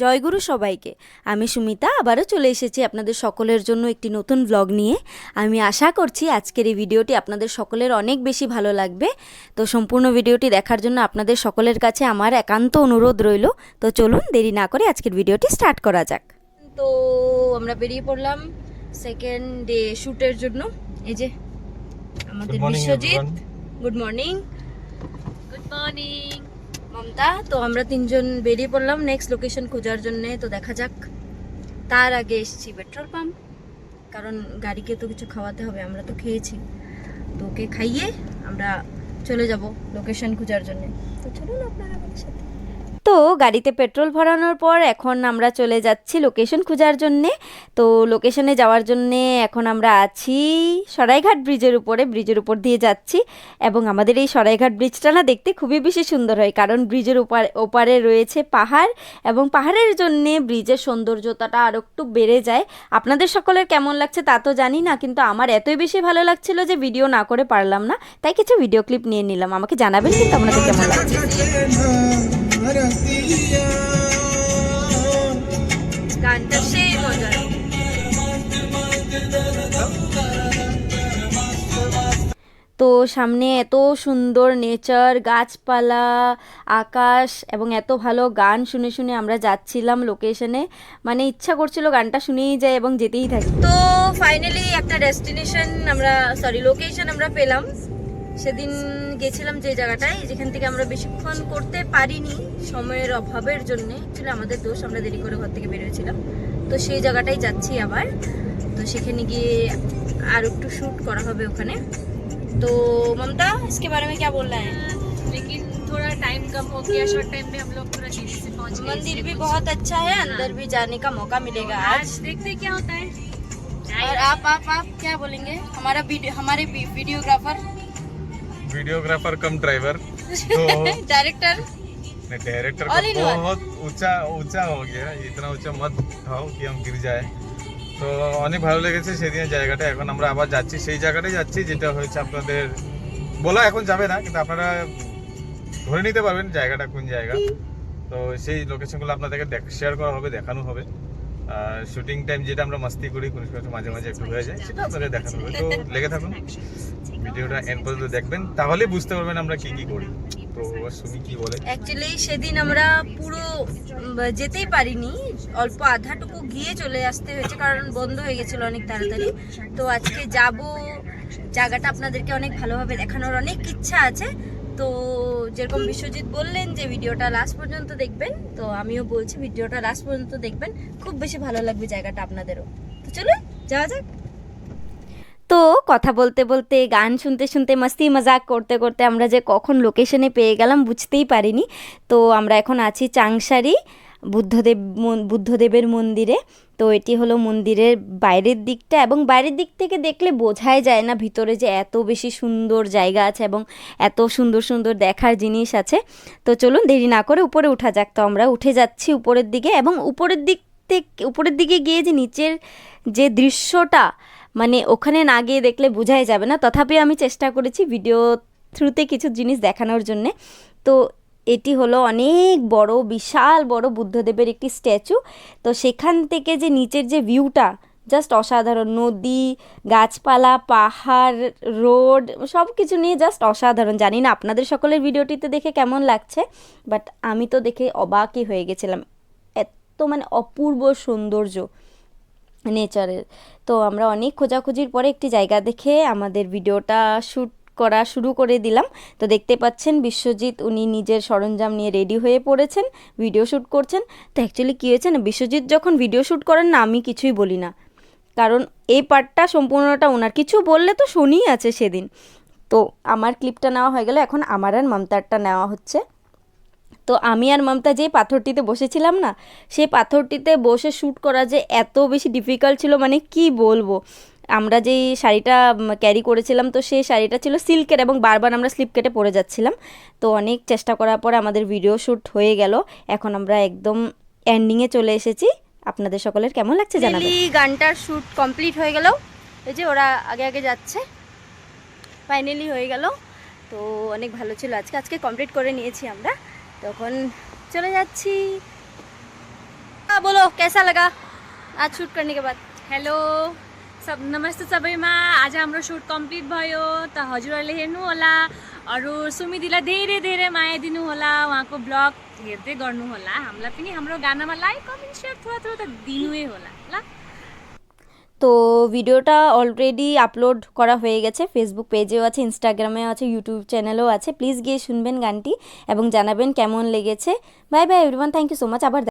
জয়গুরু সবাইকে। আমি সুমিতা আবারও চলে এসেছি আপনাদের সকলের জন্য একটি নতুন ব্লগ নিয়ে। আমি আশা করছি আজকের এই ভিডিওটি আপনাদের সকলের অনেক বেশি ভালো লাগবে। তো সম্পূর্ণ ভিডিওটি দেখার জন্য আপনাদের সকলের কাছে আমার একান্ত অনুরোধ রইল। তো চলুন দেরি না করে আজকের ভিডিওটি স্টার্ট করা যাক। তো আমরা বেরিয়ে পড়লাম সেকেন্ড ডে শ্যুটের জন্য। এই যে আমাদের Biswajit, good morning. Good morning Mamata. তো আমরা তিনজন বেরিয়ে পড়লাম নেক্সট লোকেশন খোঁজার জন্য। তো দেখা যাক, তার আগে এসেছি পেট্রোল পাম্প, কারণ গাড়িকে তো কিছু খাওয়াতে হবে। আমরা তো খেয়েছি, তো ওকে খাইয়ে আমরা চলে যাব লোকেশন খোঁজার জন্য। তো চলুন আপনারা আমাদের সাথে। তো গাড়িতে পেট্রোল ভরানোর পর এখন আমরা চলে যাচ্ছি লোকেশন খোঁজার জন্যে। তো লোকেশনে যাওয়ার জন্যে এখন আমরা আছি সরাইঘাট ব্রিজের উপরে, ব্রিজের উপর দিয়ে যাচ্ছি। এবং আমাদের এই সরাইঘাট ব্রিজটা না দেখতে খুবই বেশি সুন্দর হয়, কারণ ব্রিজের ওপারে রয়েছে পাহাড়, এবং পাহাড়ের জন্যে ব্রিজের সৌন্দর্যতাটা আরও একটু বেড়ে যায়। আপনাদের সকলের কেমন লাগছে তা তো জানি না, কিন্তু আমার এতই বেশি ভালো লাগছিল যে ভিডিও না করে পারলাম না, তাই কিছু ভিডিও ক্লিপ নিয়ে নিলাম। আমাকে জানাবেন কিন্তু আপনাদের কেমন লাগছে। গানটা সেই মজার। তো সামনে এত সুন্দর নেচার, গাছপালা, আকাশ এবং এত ভালো গান শুনে শুনে আমরা যাচ্ছিলাম লোকেশনে। মানে ইচ্ছা করছিল গানটা শুনেই যাই এবং যেতেই থাকি। তো ফাইনালি একটা ডেস্টিনেশন লোকেশন আমরা পেলাম। সেদিন গেছিলাম যে জায়গাটায়, যেখান থেকে আমরা বেশিক্ষণ করতে পারিনি সময়ের অভাবের জন্য। অ্যাকচুয়ালি আমাদের দোষ, আমরা দেরি করে ঘর থেকে বেরিয়েছিলাম। তো সেই জায়গাটাই যাচ্ছি আবার। তো সেখানে গিয়ে আর একটু শ্যুট করা হবে ওখানে। तो ममता, इसके बारे में क्या बोलना है? लेकिन थोड़ा टाइम कम हो गया, शॉर्ट टाइम में हम लोग थोड़ा जल्दी से पहुंच गए। मंदिर भी बहुत अच्छा है, अंदर भी जाने का मौका मिलेगा आज। देखते क्या होता है। और आप क्या बोलेंगे? हमारे वीडियोग्राफर कम ड्राइवर तो डायरेक्टर डायरेक्टर बहुत ऊंचा हो गया, इतना ऊंचा मत उठाओ कि हम गिर जाए। তো অনেক ভালো লেগেছে সেদিনের জায়গাটা। এখন আমরা আবার যাচ্ছি সেই জায়গাটাই যাচ্ছি যেটা হয়েছে আপনাদের বলা এখন যাবে না, কিন্তু আপনারা ধরে নিতে পারবেন জায়গাটা কোন জায়গা। তো সেই লোকেশনগুলো আপনাদেরকে শেয়ার করা হবে, দেখানো হবে। আর শুটিং টাইম যেটা আমরা মাস্তি করি, কোনো কিছু মাঝে মাঝে একটু হয়ে যায়, সেটা আপনাদের দেখানো হবে। তো লেগে থাকুন, ভিডিওটা এন্ড পর্যন্ত দেখবেন, তাহলে বুঝতে পারবেন আমরা কি কি করি। তো সুমি কি বলে? অ্যাকচুয়ালি সেদিন আমরা পুরো যেতেই পারিনি, অল্প আধাটুকু গিয়ে চলে আসতে হয়েছে, কারণ বন্ধ হয়ে গেছিল অনেক তাড়াতাড়ি। তো আজকে যাব, জায়গাটা আপনাদেরকে অনেক ভালোভাবে দেখানোর অনেক ইচ্ছা আছে। তো যেরকম বিশ্বজিৎ বললেন যে ভিডিওটা লাস্ট পর্যন্ত দেখবেন, তো আমিও বলছি ভিডিওটা লাস্ট পর্যন্ত দেখবেন, খুব বেশি ভালো লাগবে জায়গাটা আপনাদেরও। তো চলুন যাওয়া যাক। তো কথা বলতে বলতে, গান শুনতে শুনতে, মস্তি মজাক করতে করতে আমরা যে কখন লোকেশনে পেয়ে গেলাম বুঝতেই পারিনি। তো আমরা এখন আছি চাংসারি বুদ্ধদেবের মন্দিরে। তো এটি হলো মন্দিরের বাইরের দিকটা, এবং বাইরের দিক থেকে দেখলে বোঝাই যায় না ভিতরে যে এত বেশি সুন্দর জায়গা আছে এবং এত সুন্দর সুন্দর দেখার জিনিস আছে। তো চলুন দেরি না করে উপরে উঠা যাক। তো আমরা উঠে যাচ্ছি উপরের দিকে, এবং উপরের দিকে গিয়ে যে নিচের যে দৃশ্যটা, মানে ওখানে না গিয়ে দেখলে বোঝাই যাবে না। তথাপি আমি চেষ্টা করেছি ভিডিও থ্রুতে কিছু জিনিস দেখানোর জন্যে। তো এটি হলো অনেক বড়, বিশাল বড় বুদ্ধদেবের একটি স্ট্যাচু। তো সেখান থেকে যে নিচের যে ভিউটা জাস্ট অসাধারণ, নদী, গাছপালা, পাহাড়, রোড, সব কিছু নিয়ে জাস্ট অসাধারণ। জানি না আপনাদের সকলের ভিডিওটিতে দেখে কেমন লাগছে, বাট আমি তো দেখে অবাকই হয়ে গেছিলাম। এত মানে অপূর্ব সৌন্দর্য নেচারের। তো আমরা অনেক খোঁজাখুঁজির পরে একটি জায়গা দেখে আমাদের ভিডিওটা শ্যুট করা শুরু করে দিলাম। তো দেখতে পাচ্ছেন বিশ্বজিৎ, উনি নিজের সরঞ্জাম নিয়ে রেডি হয়ে পড়েছেন, ভিডিও শ্যুট করছেন। তো অ্যাকচুয়ালি কী হয়েছে না, বিশ্বজিৎ যখন ভিডিও শ্যুট করেন না, আমি কিছুই বলি না, কারণ এই পার্টটা সম্পূর্ণটা ওনার। কিছু বললে তো শুনিই আছে সেদিন। তো আমার ক্লিপটা নেওয়া হয়ে গেল, এখন আমার আর মমতারটা নেওয়া হচ্ছে। তো আমি আর মমতা যে পাথরটিতে বসেছিলাম না, সেই পাথরটিতে বসে শ্যুট করা যে এত বেশি ডিফিকাল্ট ছিল, মানে কি বলবো। আমরা যেই শাড়িটা ক্যারি করেছিলাম, তো সেই শাড়িটা ছিল সিল্কের, এবং বারবার আমরা স্লিপ কেটে পড়ে যাচ্ছিলাম। তো অনেক চেষ্টা করার পরে আমাদের ভিডিও শ্যুট হয়ে গেল। এখন আমরা একদম এন্ডিংয়ে চলে এসেছি। আপনাদের সকলের কেমন লাগছে জানাবেন। গানটার শ্যুট কমপ্লিট হয়ে গেল, এই যে ওরা আগে আগে যাচ্ছে, ফাইনালি হয়ে গেল। তো অনেক ভালো ছিল। আজকে কমপ্লিট করে নিয়েছি আমরা, তখন চলে যাচ্ছি। बोलो कैसा लगा आज शूट करने के बाद हेलो सब नमस्ते सबैमा आज हाम्रो सुट कम्प्लिट भयो त हजुरहरूले हेर्नु होला अरू सुमिदिलाई धेरै धेरै माया दिनु होला उहाँको ब्लग हेर्दै गर्नु होला हामीलाई पनि हाम्रो गानामा लाइक कमेन्ट शेयर थोड़ा थोड़ा त दिनुै होला ल তো ভিডিওটা অলরেডি আপলোড করা হয়ে গেছে, ফেসবুক পেজেও আছে, ইনস্টাগ্রামেও আছে, ইউটিউব চ্যানেলেও আছে। প্লিজ গিয়ে শুনবেন গানটি এবং জানাবেন কেমন লেগেছে। Bye bye everyone, thank you so much. আবার